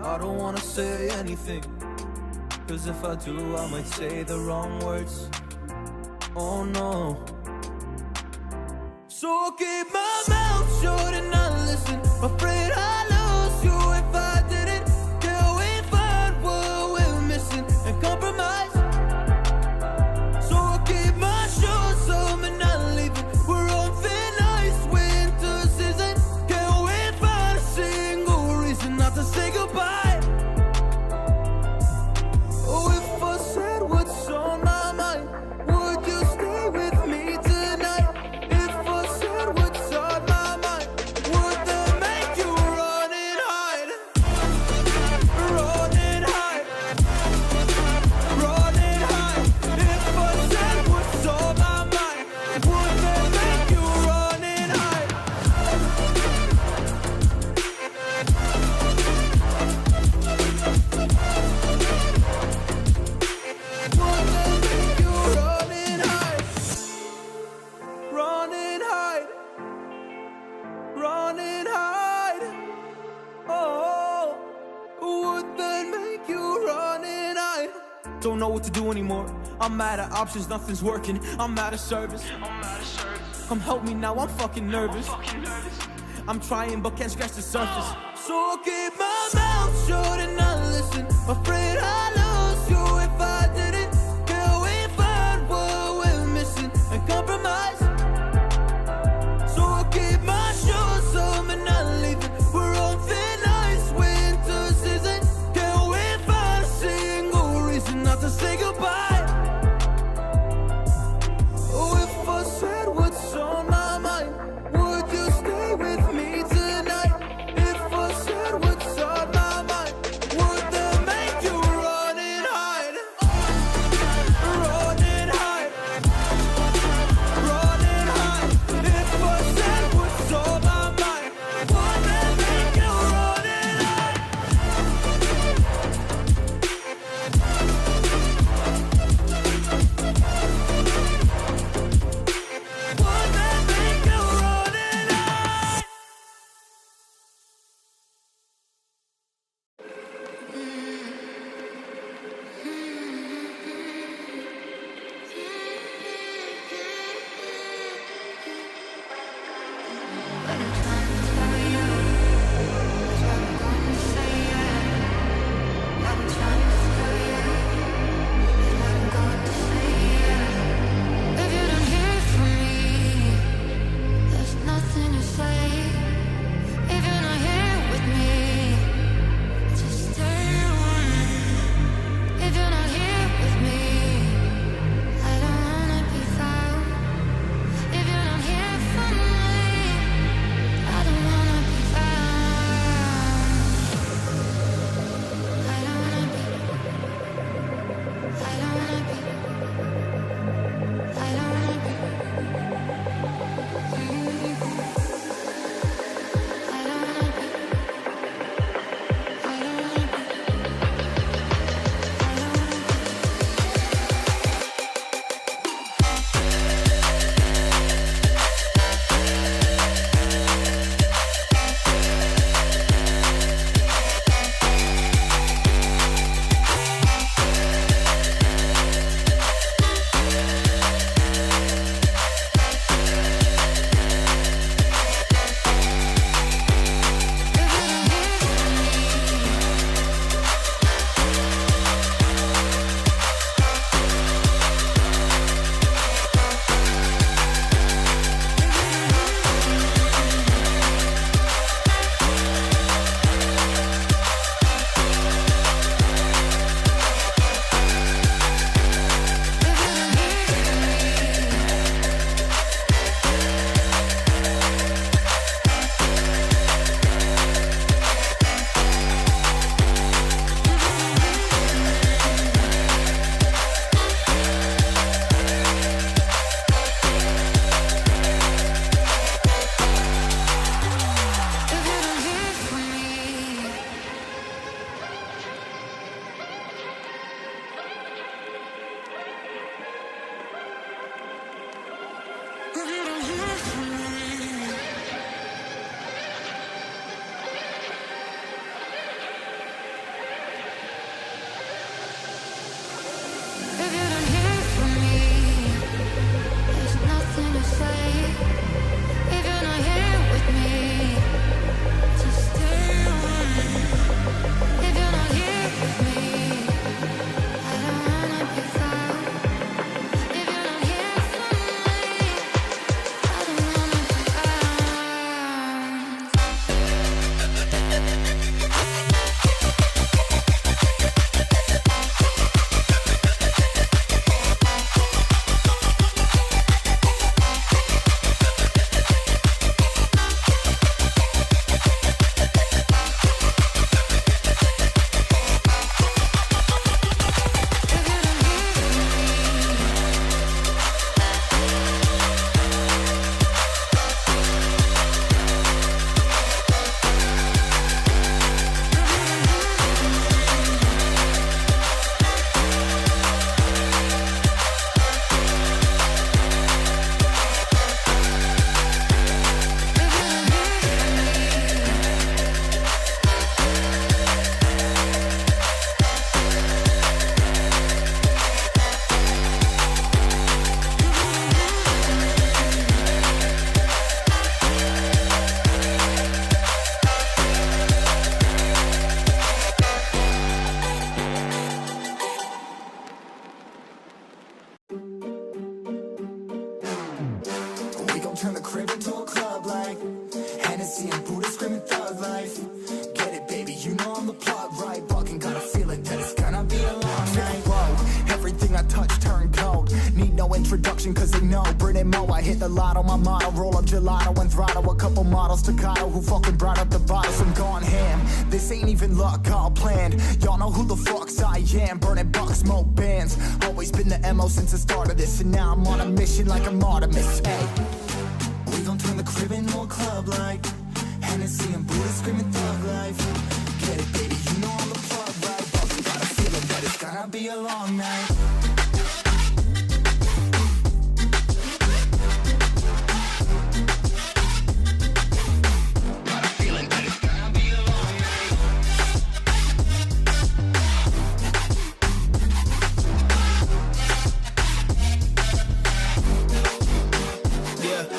I don't wanna say anything, cause if I do I might say the wrong words. Oh no. So I'll keep my mouth shut and not listen. Afraid I lose you if I didn't. Till we find what we're missing and compromise. So I'll keep my shoes on and not leaving. We're on thin ice, winter season. Can't wait for a single reason not to say goodbye. Oh, if I said what's on my mind, would you stay with me tonight? If I said what's on my mind, would that make you run and hide? Run and hide. Run and hide. If I said what's on my mind, would that make you run and hide? Would that make you run and hide? Run and hide. Run and hide. Oh, would that make you run and hide? Don't know what to do anymore. I'm out of options, nothing's working. I'm out of service. Come help me now, I'm fucking nervous. I'm trying but can't scratch the surface. So I'll keep my mouth shut and not listen. Afraid I lose you if I didn't. Till we find what we're missing and compromise. So I'll keep my shoes on and not leaving. We're on thin ice, winter season. Can't wait for a single reason not to say goodbye. Oh, if I said what's on my mind, would you stay with me tonight? If I said what's on my mind, would that make you run introduction cause they know Britney Mo, I hit the lotto, my motto, roll up gelato and throttle a couple models staccato who fucking brought up the bottles. I'm gone ham, this ain't even luck, all planned. Y'all know who the fucks I am, burning bucks, smoke bands. Always been the MO since the start of this, and now I'm on a mission like I'm Artemis. Hey, we gon' turn the crib into a club like Hennessy and Buddha screaming thug life. Get it, baby, you know I'm the plug, right? But you got a feeling that it's gonna be a long night.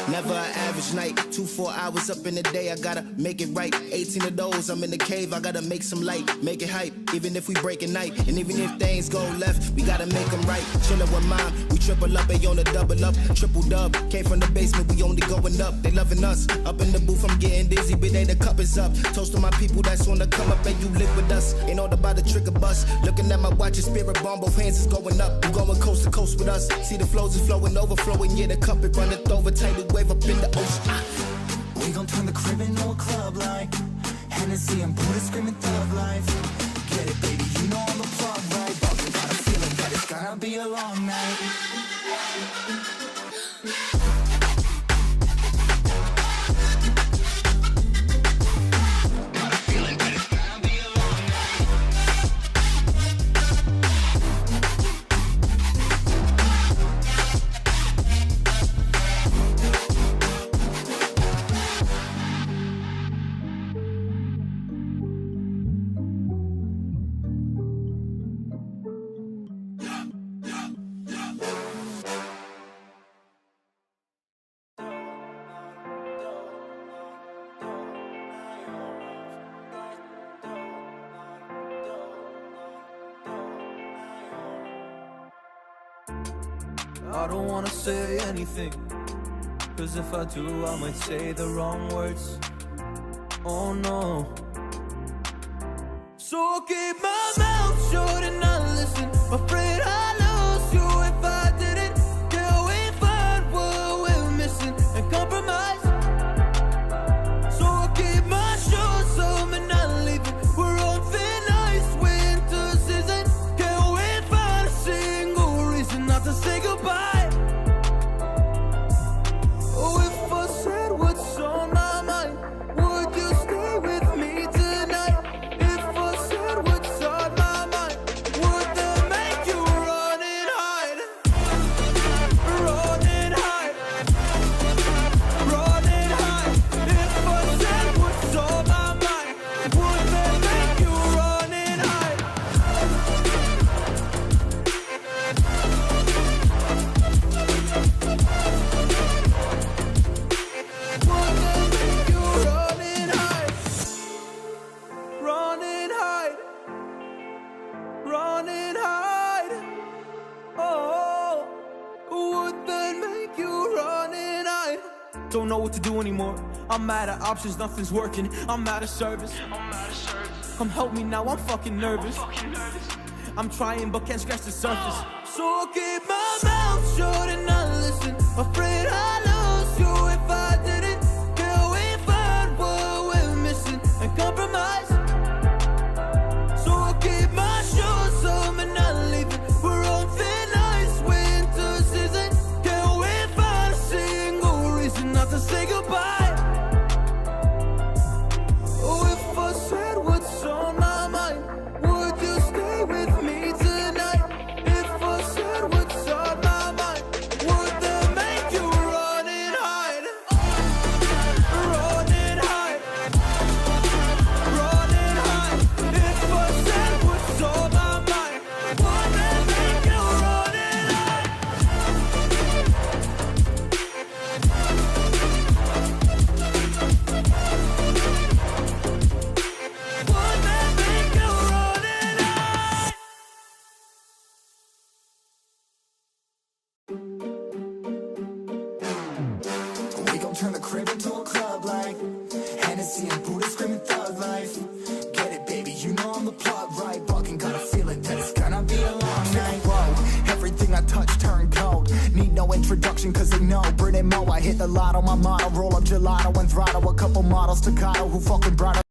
Never an average night, 2-4 hours up in the day, I gotta make it right. 18 of those, I'm in the cave, I gotta make some light, make it hype, even if we break at night. And even if things go left, we gotta make them right. Chillin' with mine, we triple up, they on a double up, triple dub. Came from the basement, we only going up, they loving us. Up in the booth, I'm getting dizzy, but they the cup is up. Toast to my people that's on the come up, and you live with us. Ain't all about the trigger bus. Looking at my watch, your spirit bomb, both hands is going up. You going coast to coast with us. See the flows is flowing, overflowing, yeah, the cup it runneth over, tidal wave up in the ocean. We gon' turn the crib into a club like Hennessy and Buddha screaming thug life. Get it, baby, you know I'm the plug, right? But you got a feeling that it's gonna be a long night. I don't wanna say anything, cause if I do I might say the wrong words. Oh no. So I'll keep my mouth shut and not listen. Afraid I lose you if I didn't. Can we find what we're missing and compromise? So I'll keep my shoes on and not leaving. We're on thin ice, winter season. Can we find a single reason not to say goodbye? Don't know what to do anymore. I'm out of options, nothing's working. I'm out of service. Come help me now, I'm fucking nervous. I'm trying but can't scratch the surface. So I'll keep my mouth shut and not listen. Afraid I lose you if I didn't. Can we find what we're missing and compromise? So I'll keep my shoes on and not leaving. We're on thin ice, winter season. Can we find a single reason not to say goodbye? Oh, if I said what's on my mind, would you stay with me tonight? If I said what's on my mind, would that make you run and hide? Run and hide. Run and hide. If I said what's on my mind, would that make you run and hide? Would that make you run and hide? We gon' turn the crib into a club like Hennessy and Buddha screaming thug life. Get it, baby, you know I'm the plug, right? Bucking, got a feeling that it's gonna be a long night. Whoa, everything I touch touch turn cold. Need no introduction cause they know Brit and Mo, I hit the lotto, my motto. Roll up gelato and throttle a couple models staccato who fucking brought up